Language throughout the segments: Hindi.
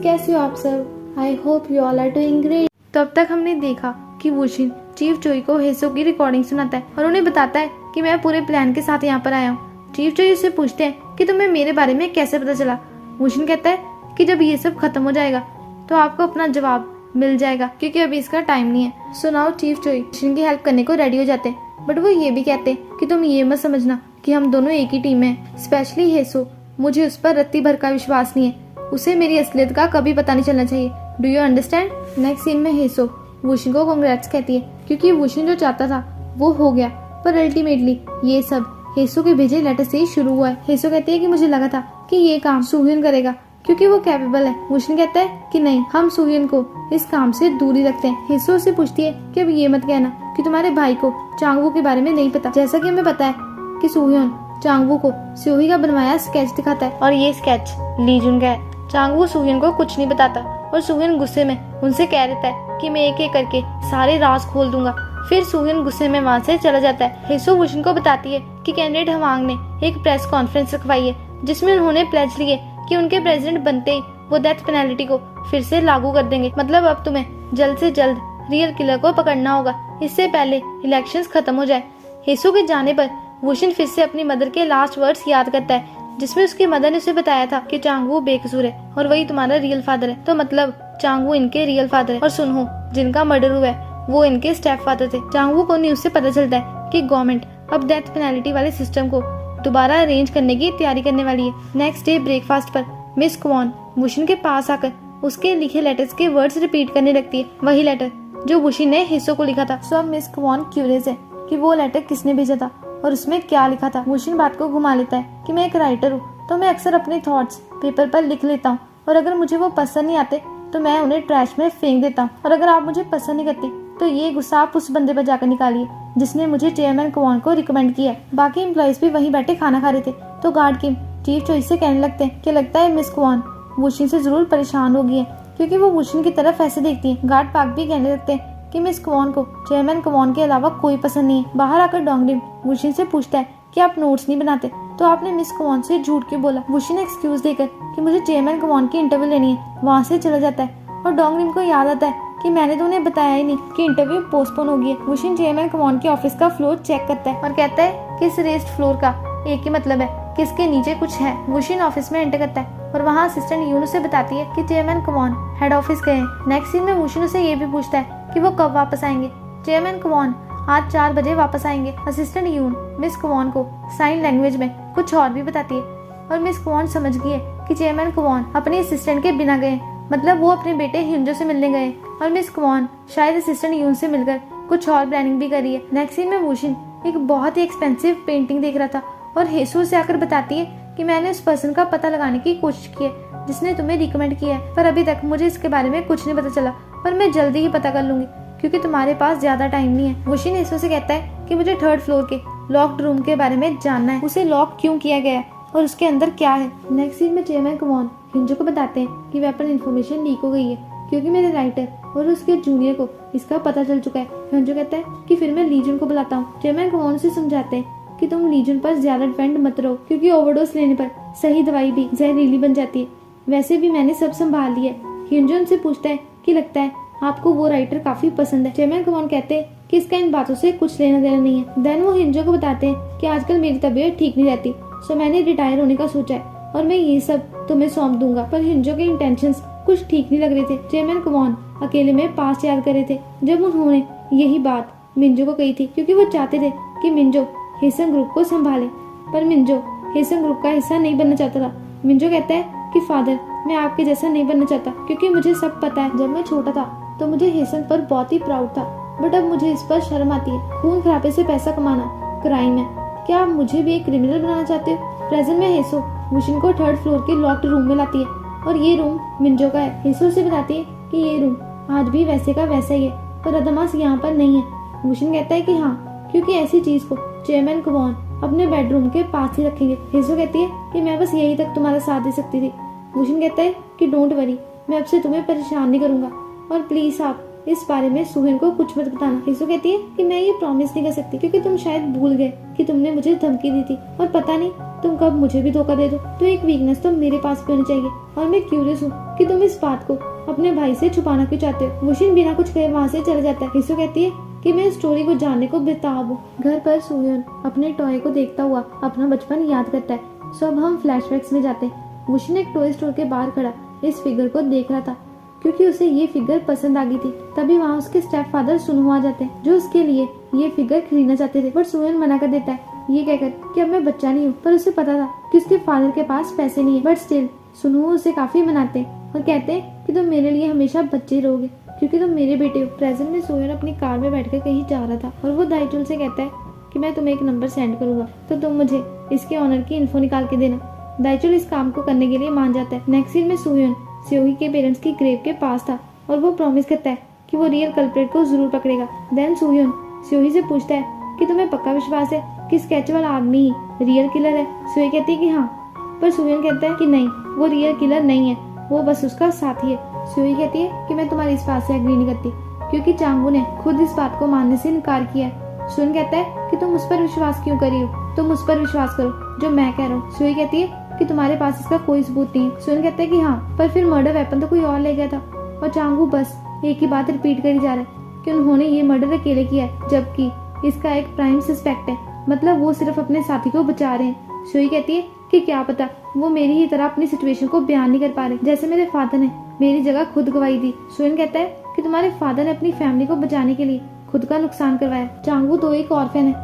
कैसे हो आप सब? I hope you all are doing great. तो अब तक हमने देखा कि वुशिन चीफ चोई को हेसो की रिकॉर्डिंग सुनाता है और उन्हें बताता है कि मैं पूरे प्लान के साथ यहाँ पर आया हूँ। चीफ चोई उससे पूछते हैं कि तुम्हें मेरे बारे में कैसे पता चला। वुशिन कहता है कि जब ये सब खत्म हो जाएगा तो आपको अपना जवाब मिल जाएगा, क्योंकि अभी इसका टाइम नहीं है। सो नाउ चीफ चोई वुशिन की हेल्प करने को रेडी हो जाते हैं, बट वो ये भी कहते हैं कि तुम ये मत समझना कि हम दोनों एक ही टीम में हैं। स्पेशली हेसो, मुझे उस पर रत्ती भर का विश्वास नहीं है। उसे मेरी असलियत का कभी पता नहीं चलना चाहिए। Do you understand? Next scene में हेसो वुशिन को कांग्रेट्स कहती है, क्योंकि वुशिन जो चाहता था वो हो गया। पर अल्टीमेटली ये सब हेसो के भेजे लेटर से ही शुरू हुआ है। हेसो कहती है कि मुझे लगा था कि ये काम सुhyun करेगा क्योंकि वो कैपेबल है। वुशिन कहता है कि नहीं, हम सुhyun को इस काम से दूर ही रखते हैं। हेसो से पूछती है कि अब ये मत कहना कि तुम्हारे भाई को चांगवू के बारे में नहीं पता। जैसा कि हमें पता है कि सुhyun चांगवू को स्योही का बनवाया स्केच दिखाता है और ये स्केच लीजुन का है। चांगवू सुhyun को कुछ नहीं बताता और सुhyun गुस्से में उनसे कह देता है कि मैं एक एक करके सारे राज खोल दूंगा। फिर सुhyun गुस्से में वहाँ से चला जाता है। हेसो वुशिन को बताती है कि कैंडिडेट हवांग ने एक प्रेस कॉन्फ्रेंस रखवाई है जिसमें उन्होंने प्लेज लिए कि उनके प्रेसिडेंट बनते ही वो डेथ पेनल्टी को फिर से लागू कर देंगे। मतलब अब तुम्हें जल्द से जल्द रियल किलर को पकड़ना होगा, इससे पहले इलेक्शंस खत्म हो जाए। हेसो के जाने पर वुशिन फिर से अपनी मदर के लास्ट वर्ड्स याद करता है जिसमें उसकी मदर ने उसे बताया था कि चांगवू बेकसूर है और वही तुम्हारा रियल फादर है। तो मतलब चांगवू इनके रियल फादर है और सुनहो जिनका मर्डर हुआ है वो इनके स्टेप फादर थे। चांगवू को न्यूज से पता चलता है कि गवर्नमेंट अब डेथ पेनल्टी वाले सिस्टम को दोबारा अरेंज करने की तैयारी करने वाली है। नेक्स्ट डे ब्रेकफास्ट पर मिस क्वान वुशिन के पास आकर उसके लिखे लेटर्स के वर्ड्स रिपीट करने लगती है, वही लेटर जो वुशिन ने हेसो को लिखा था। सो अब मिस क्वान क्यूरियस है कि वो लेटर किसने भेजा था और उसमें क्या लिखा था। वुशिन बात को घुमा लेता है कि मैं एक राइटर हूँ तो मैं अक्सर अपने थॉट्स पेपर पर लिख लेता हूँ और अगर मुझे वो पसंद नहीं आते तो मैं उन्हें ट्रैश में फेंक देता हूँ, और अगर आप मुझे पसंद नहीं करते तो ये गुस्सा आप उस बंदे पर जाकर निकालिए जिसने मुझे चेयरमैन क्वान को रिकमेंड किया। बाकी एम्प्लॉइज भी वहीं बैठे खाना खा रहे थे तो गार्ड किम चीफ चोई से कहने लगते हैं कि लगता है मिस क्वान वुशिन से जरूर परेशान हो गई है क्योंकि वो वुशिन की तरफ ऐसे देखती है। गार्ड पार्क भी कहने लगते हैं कि मिस क्वान को चेयरमैन क्वान के अलावा कोई पसंद नहीं है। बाहर आकर डोंगरिम वुशिन से पूछता है कि आप नोट्स नहीं बनाते तो आपने मिस क्वान से झूठ क्यों बोला। वुशिन एक्सक्यूज देकर कि मुझे चेयरमैन क्वान की इंटरव्यू लेनी है वहाँ से चला जाता है और डोंगरिम को याद आता है कि मैंने तो उन्हें बताया ही नहीं कि इंटरव्यू पोस्टपोन हो गई है। वुशिन चेयरमैन क्वान के ऑफिस का फ्लोर चेक करता है और कहता है कि इस रेस्ट फ्लोर का एक ही मतलब है कि इसके नीचे कुछ है। वुशिन ऑफिस में एंटर करता है और वहाँ असिस्टेंट यून उसे बताती है कि चेयरमैन क्वान हेड ऑफिस गए हैं। नेक्स्ट सीन में वुशिन उसे ये भी पूछता है कि वो कब वापस आएंगे। चेयरमैन क्वान आज 4 बजे वापस आएंगे। असिस्टेंट यून मिस क्वान को साइन लैंग्वेज में कुछ और भी बताती है और मिस क्वान समझ गई है कि चेयरमैन क्वान अपने असिस्टेंट के बिना गए, मतलब वो अपने बेटे हिंजो से मिलने गए और मिस क्वान शायद असिस्टेंट यून से मिलकर कुछ और प्लानिंग भी कर रही है। नेक्स्ट सीन में वुशिन एक बहुत ही एक्सपेंसिव पेंटिंग देख रहा था और हेसो से आकर बताती है कि मैंने उस पर्सन का पता लगाने की कोशिश की है जिसने तुम्हें रिकमेंड किया है, पर अभी तक मुझे इसके बारे में कुछ नहीं पता चला, पर मैं जल्दी ही पता कर लूंगी क्योंकि तुम्हारे पास ज्यादा टाइम नहीं है। वुशिन हेसो से कहता है कि मुझे 3rd फ्लोर के लॉक्ड रूम के बारे में जानना है, उसे लॉक क्यों किया गया है और उसके अंदर क्या है। नेक्स्ट सीन में चेयरमैन क्वान हिंजो को बताते हैं कि वेपन इन्फॉर्मेशन लीक हो गई है क्योंकि मेरे राइटर और उसके जूनियर को इसका पता चल चुका है। हिंजो कहता है कि फिर मैं लीजन को बुलाता हूँ। चेयरमैन क्वान से समझाते हैं कि तुम लीजन पर ज्यादा डिपेंड मत रहो क्योंकि ओवरडोज लेने पर सही दवाई भी जहरीली बन जाती है। वैसे भी मैंने सब संभाल लिया है। हिंजो उनसे पूछता है कि लगता है आपको वो राइटर काफी पसंद है। चेयरमैन क्वान कहते हैं कि इसका इन बातों से कुछ लेना देना नहीं है। देन वो हिंजो को बताते हैं कि आजकल मेरी तबीयत ठीक नहीं रहती सो मैंने रिटायर होने का सोचा है और मैं ये सब तुम्हें सौंप दूंगा। पर हिंजो के इंटेंशंस कुछ ठीक नहीं लग रहे थे। चेयरमैन क्वान अकेले में पास याद कर रहे थे जब उन्होंने यही बात मिंजो को कही थी क्योंकि वो चाहते थे कि मिंजो हेसन ग्रुप को संभाले, पर मिंजो हेसन ग्रुप का हिस्सा नहीं बनना चाहता था। मिंजो कहता है कि फादर मैं आपके जैसा नहीं बनना चाहता क्योंकि मुझे सब पता है। जब मैं छोटा था तो मुझे हेसन पर बहुत ही प्राउड था, बट अब मुझे इस पर शर्म आती है। खून खराबे से पैसा कमाना क्राइम है। क्या आप मुझे भी एक क्रिमिनल बनाना चाहते हो? प्रेजेंट में हेसो वुशिन को 3rd फ्लोर के लॉक्ड रूम में लाती है और ये रूम मिंजो का है। हेसो से बताती है कि ये रूम आज भी वैसे का वैसा ही है पर अदमास यहाँ पर नहीं है। वुशिन कहता है कि हाँ क्योंकि ऐसी चीज को चेयरमैन क्वान अपने बेडरूम के पास ही रखेंगे। हेसो कहती है कि मैं बस यही तक तुम्हारा साथ दे सकती थी। वुशिन कहता है कि डोंट वरी, मैं अब से तुम्हें परेशान नहीं करूंगा और प्लीज आप इस बारे में सुहेन को कुछ मत बताना। हेसो कहती है कि मैं ये प्रॉमिस नहीं कर सकती क्योंकि तुम शायद भूल गए कि तुमने मुझे धमकी दी थी और पता नहीं तुम कब मुझे भी धोखा दे दो। तो एक वीकनेस तो मेरे पास भी होनी चाहिए और मैं क्यूरियस हूँ कि तुम इस बात को अपने भाई से छुपाना क्यों चाहते हो। वुशिन बिना कुछ कहे वहाँ से चला जाता है। हिसो कहती है कि मैं इस स्टोरी को जानने को बेताब हूँ। घर पर सोयन अपने टॉय को देखता हुआ अपना बचपन याद करता है। सो अब हम फ्लैशबैक्स में जाते हैं। वुशिन एक टॉय स्टोर के बाहर खड़ा इस फिगर को देख रहा था क्योंकि उसे ये फिगर पसंद आ गई थी। तभी वहाँ उसके स्टेप फादर सुनहु आ जाते हैं जो उसके लिए ये फिगर खरीदना चाहते थे, पर सोयन मना कर देता है ये कहकर कि अब मैं बच्चा नहीं हूँ। पर उसे पता था कि उसके फादर के पास पैसे नहीं है, बट स्टिल सुनहु उसे काफी मनाते हैं और कहते हैं कि तुम मेरे लिए हमेशा बच्चे ही रहोगे क्योंकि तुम मेरे बेटे हो। प्रेजेंट में सोयन अपनी कार में बैठकर कहीं जा रहा था और वो दाइचुल से कहता है कि मैं तुम्हें एक नंबर सेंड करूंगा तो तुम मुझे इसके ऑनर की इन्फो निकाल के देना। दाइचुल इस काम को करने के लिए मान जाता है। नेक्स्ट सीन में सोयन सेओही के पेरेंट्स की ग्रेव के पास था और वो प्रॉमिस करता है कि वो रियल कल्प्रेट को जरूर पकड़ेगा। देन सोयन सेओही से पूछता है कि तुम्हें पक्का विश्वास है कि स्केच वाला आदमी ही रियल किलर है। सेओही कहती है कि हाँ, पर सोयन कहता है कि नहीं, वो रियल किलर नहीं है, वो बस उसका साथी है। सेओही कहती है कि मैं तुम्हारी इस बात से एग्री नहीं करती क्योंकि चांगू ने खुद इस बात को मानने से इनकार किया है। सोयन कहता है कि तुम उस पर विश्वास क्यों कर रही हो, तुम उस पर विश्वास करो जो मैं कह रहा हूँ। सेओही कहती है कि तुम्हारे पास इसका कोई सबूत नहीं है। सोयन कहता है कि हाँ, पर फिर मर्डर वेपन तो कोई और ले गया था। और चांगू बस एक ही बात रिपीट करी जा रहा है कि उन्होंने ये मर्डर अकेले किया है जबकि इसका एक प्राइम सस्पेक्ट है, मतलब वो सिर्फ अपने साथी को बचा रहे हैं। सेओही कहती है कि क्या पता वो मेरी ही तरह अपनी सिचुएशन को बयान नहीं कर पा रहे जैसे मेरे फादर ने मेरी जगह खुद गवाही दी। सोयन कहता है कि तुम्हारे फादर ने अपनी फैमिली को बचाने के लिए खुद का नुकसान करवाया। चांगू तो एक ऑर्फन है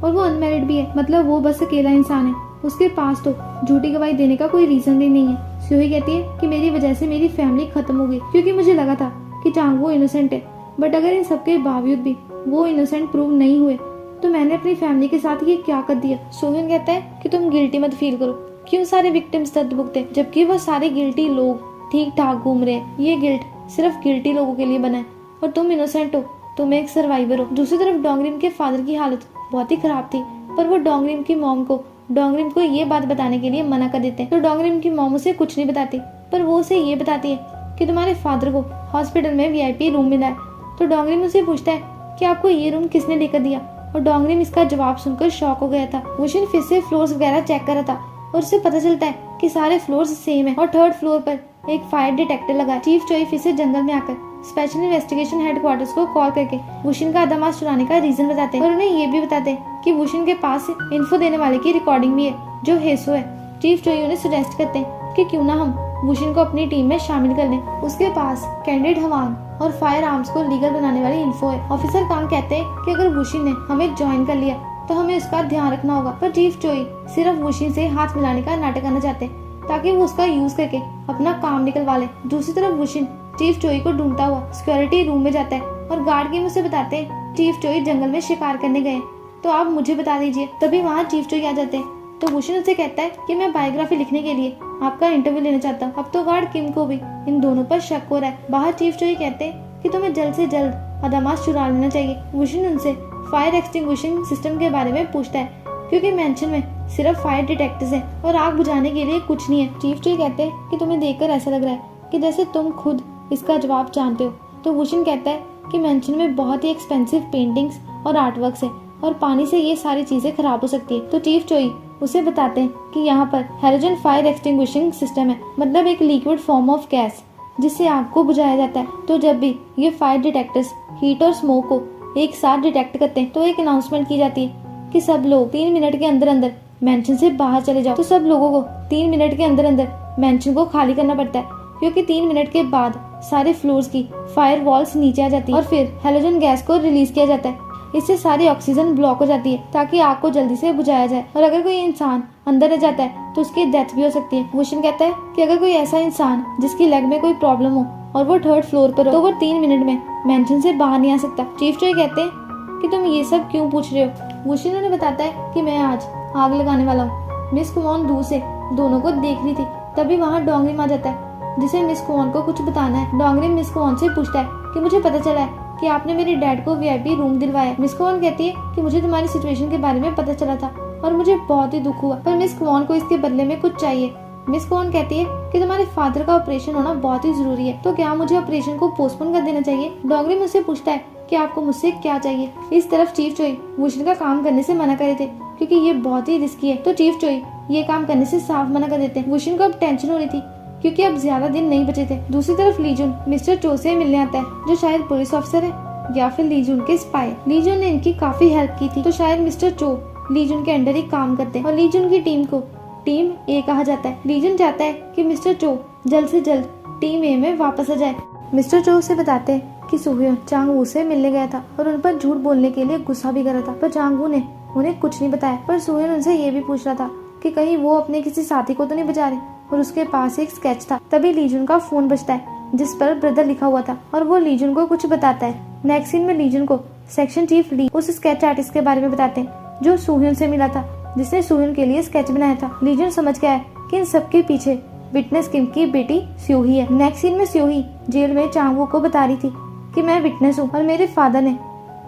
और वो अनमैरिड भी है, मतलब वो बस अकेला इंसान है, उसके पास तो झूठी गवाही देने का कोई रीजन भी नहीं है। सेओही कहती है कि मेरी वजह से मेरी फैमिली खत्म हो गई क्योंकि मुझे लगा था कि चांगू इनोसेंट है, बट अगर इन सबके बावजूद भी वो इनोसेंट प्रूव नहीं हुए तो मैंने अपनी फैमिली के साथ ये क्या कर दिया। सोयन कहता है कि तुम गिल्टी मत फील करो, क्यों सारे विक्टिम्स दर्द भुगते जबकि वो सारे गिल्टी लोग ठीक ठाक घूम रहे हैं। ये गिल्ट सिर्फ गिल्टी लोगों के लिए बना है और तुम इनोसेंट हो, तुम एक सर्वाइवर हो। दूसरी तरफ डोंगरिम के फादर की हालत बहुत ही खराब थी, पर वो डोंगरिम की मॉम को डोंगरिम को ये बात बताने के लिए मना कर देते हैं। तो डोंगरिम की मॉम उसे कुछ नहीं बताती, पर वो उसे ये बताती है कि तुम्हारे फादर को हॉस्पिटल में वीआईपी रूम मिला है। तो डोंगरिम उसे पूछता है कि आपको ये रूम किसने लेकर दिया, और डोंगरिम इसका जवाब सुनकर शॉक हो गया था। वुशिन फिर से फ्लोर्स वगैरह चेक कर रहा था और उसे पता चलता है कि सारे फ्लोर्स सेम है और थर्ड फ्लोर पर एक फायर डिटेक्टर लगा है। चीफ चोई फिर से जंगल में आकर स्पेशल इन्वेस्टिगेशन हेडक्वार्टर्स को कॉल करके वुशिन का आदमास चुराने का रीजन बताते हैं और उन्हें ये भी बताते हैं कि वुशिन के पास इन्फो देने वाले की रिकॉर्डिंग भी है जो हेसो है। चीफ चोई उन्हें सजेस्ट करते हैं कि क्यों ना हम वुशिन को अपनी टीम में शामिल कर लें, उसके पास कैंडिड हवांग और फायर आर्म्स को लीगल बनाने वाली इन्फो है। ऑफिसर कांग कहते हैं कि अगर वुशिन ने हमें ज्वाइन कर लिया तो हमें उसका ध्यान रखना होगा, पर चीफ चोई सिर्फ वुशिन से हाथ मिलाने का नाटक करना चाहते हैं ताकि वो उसका यूज करके अपना काम निकलवा ले। दूसरी तरफ वुशिन चीफ चोई को ढूंढता हुआ सिक्योरिटी रूम में जाता है और गार्ड की उसे बताते हैं चीफ चोई जंगल में शिकार करने गए, तो आप मुझे बता दीजिए। तभी वहाँ चीफ चोई आ जाते हैं तो वुशिन उसे कहता है कि मैं बायोग्राफी लिखने के लिए आपका इंटरव्यू लेना चाहता हूँ। अब तो गार्ड किम को भी इन दोनों पर शक हो रहा है। बाहर चीफ चोई कहते हैं कि तुम्हें जल्द से जल्द आदामास चुरा लेना चाहिए। वुशिन उनसे फायर एक्सटिंग्विशिंग सिस्टम के बारे में पूछता है क्योंकि मेंशन में सिर्फ फायर डिटेक्टर्स हैं और आग बुझाने के लिए कुछ नहीं है। चीफ चोई कहते हैं कि तुम्हें देखकर ऐसा लग रहा है कि जैसे तुम खुद इसका जवाब जानते हो। तो वुशिन कहता है कि मेंशन में बहुत ही एक्सपेंसिव पेंटिंग्स और आर्टवर्क्स है और पानी से ये सारी चीजें खराब हो सकती है। तो चीफ चोई उसे बताते हैं कि यहाँ पर हैलोजन फायर एक्सटिंग्विशिंग सिस्टम है, मतलब एक लिक्विड फॉर्म ऑफ गैस जिससे आग को बुझाया जाता है। तो जब भी ये फायर डिटेक्टर्स हीट और स्मोक को एक साथ डिटेक्ट करते हैं तो एक अनाउंसमेंट की जाती है कि सब लोग 3 मिनट के अंदर अंदर मेंशन से बाहर चले जाओ। तो सब लोगों को 3 मिनट के अंदर अंदर मेंशन को खाली करना पड़ता है क्योंकि 3 मिनट के बाद सारे फ्लोर्स की फायर वॉल्स नीचे आ जाती है और फिर हैलोजन गैस को रिलीज किया जाता है। इससे सारी ऑक्सीजन ब्लॉक हो जाती है ताकि आग को जल्दी से बुझाया जाए, और अगर कोई इंसान अंदर रह जाता है तो उसकी डेथ भी हो सकती है। वुशिन कहता है कि अगर कोई ऐसा इंसान जिसकी लेग में कोई प्रॉब्लम हो और वो 3rd फ्लोर पर हो तो वो 3 मिनट में मेंशन से बाहर नहीं आ सकता। चीफ चोई कहते हैं कि तुम ये सब क्यों पूछ रहे हो। वुशिन उन्हें बताता है कि मैं आज आग लगाने वाला हूँ। मिस कुवॉन दूर से दोनों को देख रही थी। तभी वहाँ डोंगरिम आ जाता है जिसे मिस कुवॉन को कुछ बताना है। डोंगरिम मिस कुवॉन से पूछता है कि मुझे पता चला है कि आपने मेरे डैड को वीआईपी रूम दिलवाया। मिस कुवॉन कहती है कि मुझे तुम्हारी सिचुएशन के बारे में पता चला था और मुझे बहुत ही दुख हुआ, पर मिस कुवॉन को इसके बदले में कुछ चाहिए मिस कॉन कहती है कि तुम्हारे फादर का ऑपरेशन होना बहुत ही जरूरी है, तो क्या मुझे ऑपरेशन को पोस्टपोन कर देना चाहिए। डोंगरी मुझसे पूछता है कि आपको मुझसे क्या चाहिए। इस तरफ चीफ चोई वुशिन का काम करने से मना कर रहे थे क्योंकि ये बहुत ही रिस्की है, तो चीफ चोई ये काम करने से साफ मना कर देते हैं। वुशिन को अब टेंशन हो रही थी क्योंकि अब ज्यादा दिन नहीं बचे थे। दूसरी तरफ लीजुन मिस्टर चो से मिलने आता है, जो शायद पुलिस ऑफिसर है या फिर लीजुन के स्पाई। लीजुन ने इनकी काफी हेल्प की थी, तो शायद मिस्टर चो लीजुन के अंडर ही काम करते हैं और लीजुन की टीम को टीम ए कहा जाता है। लीजुन चाहता है कि मिस्टर चो जल्द से जल्द टीम ए में वापस आ जाए। मिस्टर चो से बताते हैं कि सुह्योन चांग-वू से मिलने गया था और उन पर झूठ बोलने के लिए गुस्सा भी कर रहा था, पर चांग-वू ने उन्हें कुछ नहीं बताया। पर सुह्योन उनसे ये भी पूछ रहा था कि कहीं वो अपने किसी साथी को तो नहीं बचा रहे, और उसके पास एक स्केच था। तभी लीजुन का फोन बजता है जिस पर ब्रदर लिखा हुआ था और वो लीजुन को कुछ बताता है। नेक्स्ट सीन में लीजुन को सेक्शन चीफ ली उस स्केच आर्टिस्ट के बारे में बताते हैं जो सुह्योन से मिला था, जिसने सुह्योन के लिए स्केच बनाया था। लीजुन समझ गया है कि इन सबके पीछे विटनेस किम की बेटी स्योही है। नेक्स्ट सीन में स्योही जेल में चांग-वू को बता रही थी कि मैं विटनेस हूँ और मेरे फादर ने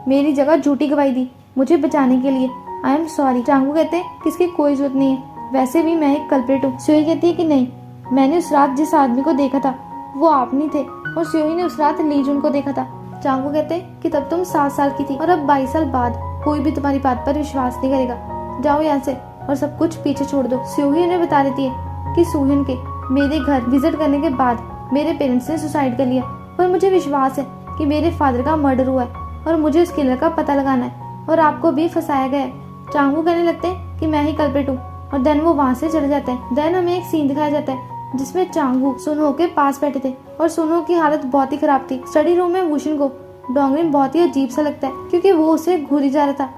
मेरी जगह झूठी गवाही दी मुझे बचाने के लिए। I am sorry. चांग-वू कहते हैं कि इसकी कोई जरूरत नहीं है, वैसे भी मैं एक कल्प्रिट हूँ। स्योही कहती है कि नहीं, मैंने उस रात जिस आदमी को देखा था वो आप नहीं थे, और स्योही ने उस रात लीजुन को देखा था। चांग-वू कहते हैं कि तब तुम 7 साल की थी और अब 22 साल बाद कोई भी तुम्हारी बात पर विश्वास नहीं करेगा। जाओ यहाँ से और सब कुछ पीछे छोड़ दो। स्योही उन्हें बता देती है कि सुह्योन के मेरे घर विजिट करने के बाद मेरे पेरेंट्स ने सुसाइड कर लिया, पर मुझे विश्वास है कि मेरे फादर का मर्डर हुआ है और मुझे उस किलर का पता लगाना है और आपको भी फंसाया गया है। चांग-वू कहने लगते हैं कि मैं ही कल्प्रिट हूँ और देन वो वहाँ से चले जाते हैं। देन हमें एक सीन दिखाया जाता है जिसमें चांग-वू सुनहो के पास बैठे थे और सुनहो की हालत बहुत ही खराब थी। स्टडी रूम में वुशिन को डोंगरिम बहुत ही अजीब सा लगता है क्योंकि वो उसे घूरी जा रहा था,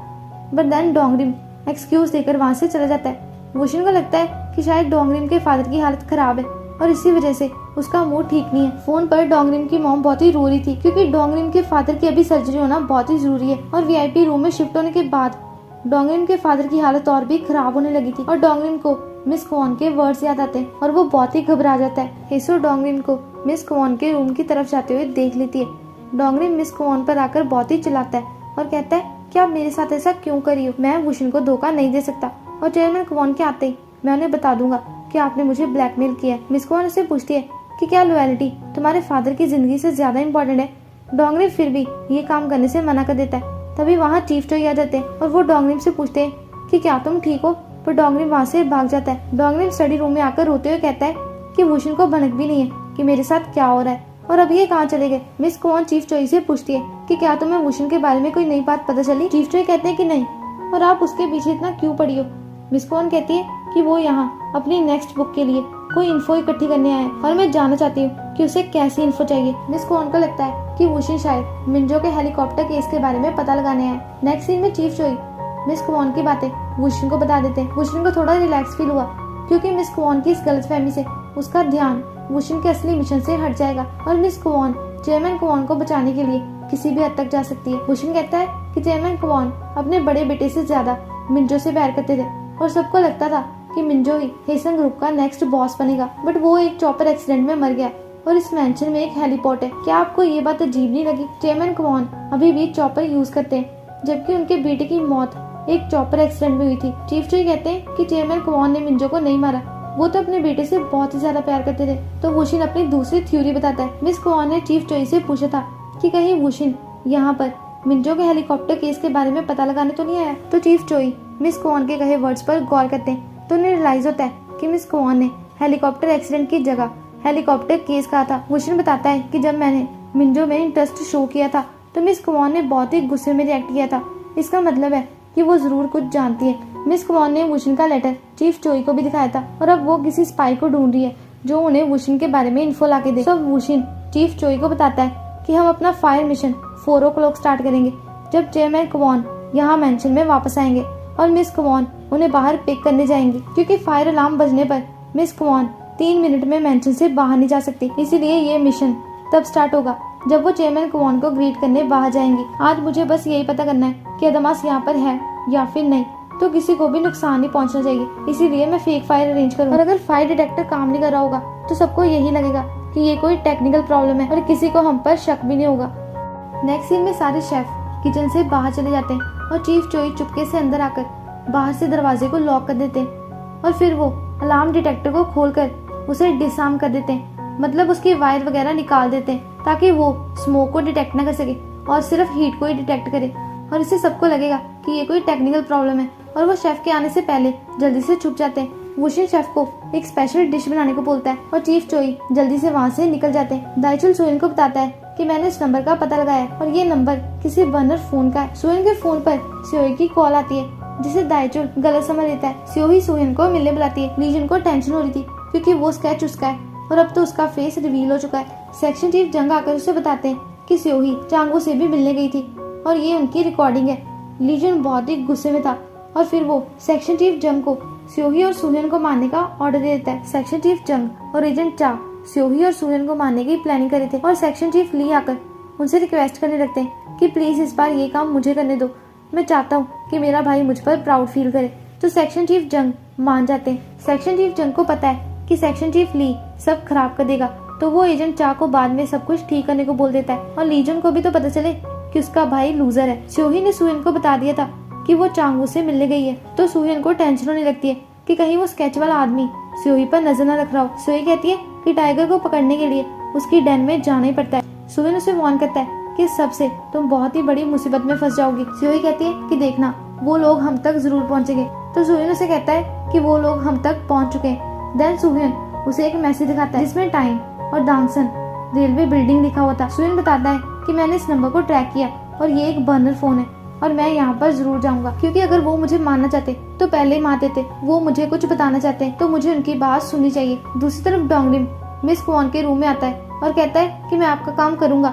बट देन डोंगरिम एक्सक्यूज देकर वहाँ से चला जाता है। वुशिन को लगता है कि शायद डोंगरिम के फादर की हालत खराब है और इसी वजह से उसका मूड ठीक नहीं है। फोन पर डोंगरिम की मॉम बहुत ही रो रही थी क्योंकि डोंगरिम के फादर की अभी सर्जरी होना बहुत ही जरूरी है, और वीआईपी रूम में शिफ्ट होने के बाद डोंगरिम के फादर की हालत और भी खराब होने लगी थी और डोंगरिम को मिस क्वॉन के वर्ड्स याद आते हैं और वो बहुत ही घबरा जाता है। हेसो डोंगरिम को मिस क्वॉन के रूम की तरफ जाते हुए देख लेती है। डोंगरिम मिस क्वॉन पर आकर बहुत ही चिल्लाता है और कहता है कि आप मेरे साथ ऐसा क्यों करी हो, मैं वुशिन को धोखा नहीं दे सकता, और चेयरमैन क्वॉन के आते ही मैं उन्हें बता दूंगा कि आपने मुझे ब्लैकमेल किया है। मिस क्वॉन उससे पूछती है कि क्या लॉयल्टी तुम्हारे फादर की जिंदगी से ज्यादा इम्पोर्टेंट है। डोंगरिम फिर भी ये काम करने से मना कर देता है। तभी वहाँ चीफ चोई आ जाते हैं और वो डोंगरिम से पूछते हैं कि क्या तुम ठीक हो, पर डोंगरिम वहाँ से भाग जाता है। डोंगरिम स्टडी रूम में आकर रोते हुए कहता है कि वुशिन को भनक भी नहीं है कि मेरे साथ क्या हो रहा है और अब ये कहाँ चले गए। मिस क्वॉन चीफ चोई से पूछती है कि क्या तुम्हें वुशिन के बारे में कोई नई बात पता चली। चीफ चोई कहते हैं कि नहीं, और आप उसके पीछे इतना क्यों पड़ी हो। मिस क्वॉन कहती है कि वो यहाँ अपनी नेक्स्ट बुक के लिए कोई इन्फो इकट्ठी करने आया है और मैं जानना चाहती हूँ कि उसे कैसी इन्फो चाहिए। मिस क्वॉन को लगता है कि वुशिन शायद मिंजो के हेलीकॉप्टर केस के बारे में पता लगाने आए। नेक्स्ट सीन में चीफ चोई मिस क्वॉन की बातें वुशिन को बता देते हैं। वुशिन को थोड़ा रिलैक्स फील हुआ क्योंकि मिस क्वॉन की इस गलतफहमी से उसका ध्यान वुशिन के असली मिशन से हट जाएगा और मिस क्वॉन चेयरमैन क्वॉन को बचाने के लिए किसी भी हद तक जा सकती है। वुशिन कहता है कि चेयरमैन क्वॉन अपने बड़े बेटे से ज्यादा मिंजो से प्यार करते थे और सबको लगता था कि मिंजो ही हेसन ग्रुप का नेक्स्ट बॉस बनेगा, बट वो एक चॉपर एक्सीडेंट में मर गया और इस मैंशन में एक हेलीपोर्ट है। क्या आपको ये बात अजीब नहीं लगी? चेयरमैन क्वॉन अभी भी चॉपर यूज करते हैं जबकि उनके बेटे की मौत एक चॉपर एक्सीडेंट में हुई थी। चीफ चोई कहते हैं कि चेयरमैन क्वॉन ने मिंजो को नहीं मारा, वो तो अपने बेटे से बहुत ही ज्यादा प्यार करते थे। तो वुशिन अपनी दूसरी थ्योरी बताता है। मिस क्वॉन ने चीफ चोई से पूछा था कि कहीं वुशिन यहाँ पर मिंजो के हेलीकॉप्टर केस के बारे में पता लगाने तो नहीं आया। तो चीफ चोई मिस क्वॉन के कहे वर्ड्स पर गौर करते हैं तो उन्हें रियलाइज होता है कि मिस क्वॉन ने हेलीकॉप्टर एक्सीडेंट की जगह हेलीकॉप्टर केस कहा था। वुशिन बताता है कि जब मैंने मिंजो में इंटरेस्ट शो किया था तो मिस क्वॉन ने बहुत ही गुस्से में रिएक्ट किया था। इसका मतलब है कि वो जरूर कुछ जानती है। मिस क्वॉन ने वुशिन का लेटर चीफ चोई को भी दिखाया था और अब वो किसी स्पाई को ढूंढ रही है जो उन्हें वुशिन के बारे में इन्फो ला के दे। सब वुशिन चीफ चोई को बताता है कि हम अपना फायर मिशन 4 o'clock स्टार्ट करेंगे जब चेयरमैन क्वॉन यहाँ मेंशन में वापस आएंगे और मिस क्वॉन उन्हें बाहर पिक करने जाएंगी क्योंकि फायर अलार्म बजने पर मिस क्वॉन 3 मिनट में मेंशन से बाहर नहीं जा सकती। इसीलिए ये मिशन तब स्टार्ट होगा जब वो चेयरमैन क्वॉन को ग्रीट करने बाहर जाएंगी। आज मुझे बस यही पता करना है कि अदमास यहाँ पर है या फिर नहीं, तो किसी को भी नुकसान नहीं पहुँचना चाहिए। इसीलिए मैं फेक फायर अरेंज करूँ और अगर फायर डिटेक्टर काम नहीं कर रहा होगा तो सबको यही लगेगा कि ये कोई टेक्निकल प्रॉब्लम है और किसी को हम पर शक भी नहीं होगा। नेक्स्ट सीन में सारे शेफ किचन से बाहर चले जाते हैं और चीफ चोई चुपके से अंदर आकर बाहर से दरवाजे को लॉक कर देते हैं और फिर वो अलार्म डिटेक्टर को खोलकर उसे डिसआर्म कर देते हैं, मतलब उसकी वायर वगैरह निकाल देते हैं ताकि वो स्मोक को डिटेक्ट ना कर सके और सिर्फ हीट को ही डिटेक्ट करे। और इससे सबको लगेगा कि ये कोई टेक्निकल प्रॉब्लम है और वो शेफ के आने से पहले जल्दी से छुप जाते हैं। वुशिन शेफ को एक स्पेशल डिश बनाने को बोलता है और चीफ चोई जल्दी से वहाँ से निकल जाते हैं। दाइचुल सोहेन को बताता है कि मैंने इस नंबर का पता लगाया और ये नंबर किसी बर्नर फोन का है। सोहेन के फोन पर स्योही की कॉल आती है जिसे दाइचुल गलत समझ लेता है। स्योही सोहेन को मिलने बुलाती है। लीजन को टेंशन हो रही थी क्योंकि वो स्केच उसका है और अब तो उसका फेस रिवील हो चुका है। सेक्शन चीफ जंग आकर उसे बताते हैं कि स्योही चांगो से भी मिलने गई थी और ये उनकी रिकॉर्डिंग है। लीजन बहुत ही गुस्से में था और फिर वो सेक्शन चीफ जंग को स्योही और सुहेन को मारने का ऑर्डर दे देता है। सेक्शन चीफ जंग और एजेंट चा स्योही और सुहेन को मारने की प्लानिंग कर रहे थे और सेक्शन चीफ ली आकर उनसे रिक्वेस्ट करने लगते हैं कि प्लीज इस बार ये काम मुझे करने दो, मैं चाहता हूँ कि मेरा भाई मुझ पर प्राउड फील करे। तो सेक्शन चीफ जंग मान जाते हैं। सेक्शन चीफ जंग को पता है कि सेक्शन चीफ ली सब खराब कर देगा, तो वो एजेंट चा को बाद में सब कुछ ठीक करने को बोल देता है और लीजन को भी तो पता चले कि उसका भाई लूजर है। स्योही ने सुहेन को बता दिया था कि वो चांगू से मिलने गई है, तो सुहेन को टेंशन होने लगती है कि कहीं वो स्केच वाला आदमी स्योही पर नजर न रख रहा हो। स्योही कहती है कि टाइगर को पकड़ने के लिए उसकी डेन में जाना ही पड़ता है। सुहेन उसे वार्न करता है कि सबसे तुम बहुत ही बड़ी मुसीबत में फंस जाओगी। स्योही कहती है कि देखना वो लोग हम तक जरूर पहुंचेंगे। तो सुहेन उसे कहता है कि वो लोग हम तक पहुंच चुके हैं। देन सुहेन उसे एक मैसेज दिखाता है जिसमें टाइम और डांगसन रेलवे बिल्डिंग लिखा हुआ था। सुहेन बताता है कि मैंने इस नंबर को ट्रैक किया और ये एक बर्नर फोन है और मैं यहाँ पर जरूर जाऊंगा क्योंकि अगर वो मुझे मारना चाहते तो पहले ही मार देते। वो मुझे कुछ बताना चाहते हैं तो मुझे उनकी बात सुननी चाहिए। दूसरी तरफ डोंगरिम मिस क्वान के रूम में आता है और कहता है कि मैं आपका काम करूंगा,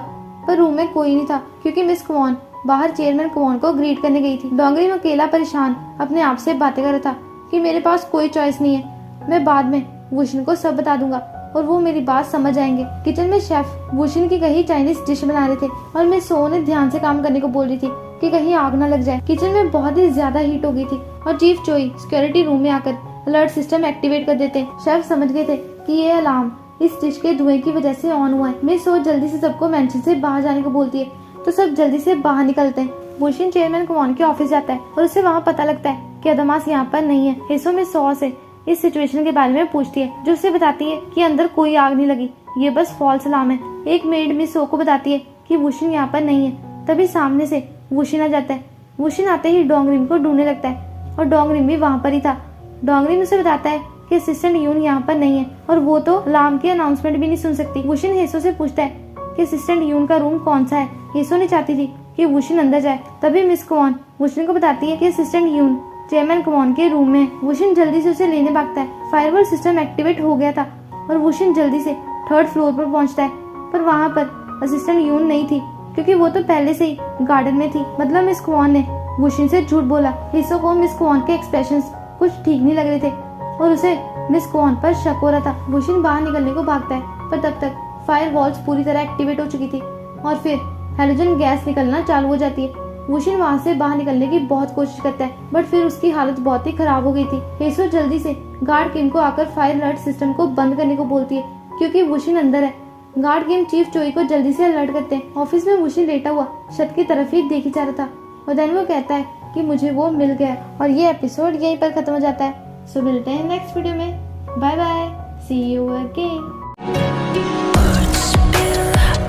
पर रूम में कोई नहीं था क्योंकि मिस क्वान बाहर चेयरमैन क्वान को ग्रीट करने गई थी। डोंगरिम अकेला परेशान अपने आप से बातें कर रहा था कि मेरे पास कोई चॉइस नहीं है, मैं बाद में वुशिन को सब बता दूंगा और वो मेरी बात समझ जाएंगे। किचन में शेफ वुशिन की कहीं चाइनीज डिश बना रहे थे और मिस सो ने ध्यान से काम करने को बोल रही थी कि कहीं आग न लग जाए। किचन में बहुत ही ज्यादा हीट हो गई थी और चीफ चोई सिक्योरिटी रूम में आकर अलर्ट सिस्टम एक्टिवेट कर देते। शेफ समझ गए थे कि ये अलार्म इस डिश के धुएं की वजह से ऑन हुआ है। मिस सो जल्दी से सबको मेंशन से बाहर जाने को बोलती है तो सब जल्दी से बाहर निकलते हैं। वुशिन चेयरमैन क्वान के ऑफिस जाता है और उसे वहाँ पता लगता है कि अदमास यहाँ पर नहीं है। हेसो मिस सो से इस सिचुएशन के बारे में पूछती है जो उसे बताती है कि अंदर कोई आग नहीं लगी, ये बस फॉल्स अलार्म है। एक मेड मिस सो को बताती है कि वुशिन यहाँ पर नहीं है। तभी सामने से वुशिन आ जाता है। वुशिन आते ही डोंगरिम को ढूंढने लगता है और डोंगरिम भी वहाँ पर ही था। डोंगरिम उसे बताता है कि असिस्टेंट यून यहाँ पर नहीं है और वो तो अलार्म की अनाउंसमेंट भी नहीं सुन सकती। वुशिन हेसो से पूछता है कि असिस्टेंट यून का रूम कौन सा है। हेसो ने चाहती थी कि वुशिन अंदर जाए। तभी मिस क्वान वुशिन को बताती है कि असिस्टेंट यून चेयरमैन क्वान के रूम में। वुशिन जल्दी से उसे लेने भागता है। फायरवॉल सिस्टम एक्टिवेट हो गया था और वुशिन जल्दी से 3rd फ्लोर पर पहुंचता है, पर वहाँ पर असिस्टेंट यून नहीं थी क्योंकि वो तो पहले से ही गार्डन में थी। मतलब मिस क्वान ने वुशिन से झूठ बोला। हिस्सों को मिस क्वान के एक्सप्रेशंस कुछ ठीक नहीं लग रहे थे और उसे मिस क्वान पर शक हो रहा था। वुशिन बाहर निकलने को भागता है पर तब तक फायर वॉल्स पूरी तरह एक्टिवेट हो चुकी थी और फिर हेलोजन गैस निकलना चालू हो जाती है। वुशिन वहाँ से बाहर निकलने की बहुत कोशिश करता है बट फिर उसकी हालत बहुत ही खराब हो गई थी। हेसो जल्दी से गार्ड किम को आकर फायर अलर्ट सिस्टम को बंद करने को बोलती है क्योंकि वुशिन अंदर है। गार्ड किम चीफ चोई को जल्दी से अलर्ट करते हैं। ऑफिस में वुशिन लेटा हुआ छत की तरफ ही देखी जा रहा था और देन वो कहता है कि मुझे वो मिल गया और ये एपिसोड यहीं पर खत्म हो जाता है। सो मिलते हैं नेक्स्ट वीडियो में। Bye bye, see you again.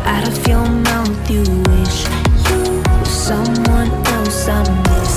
Out of your mouth, you wish you were someone else. I miss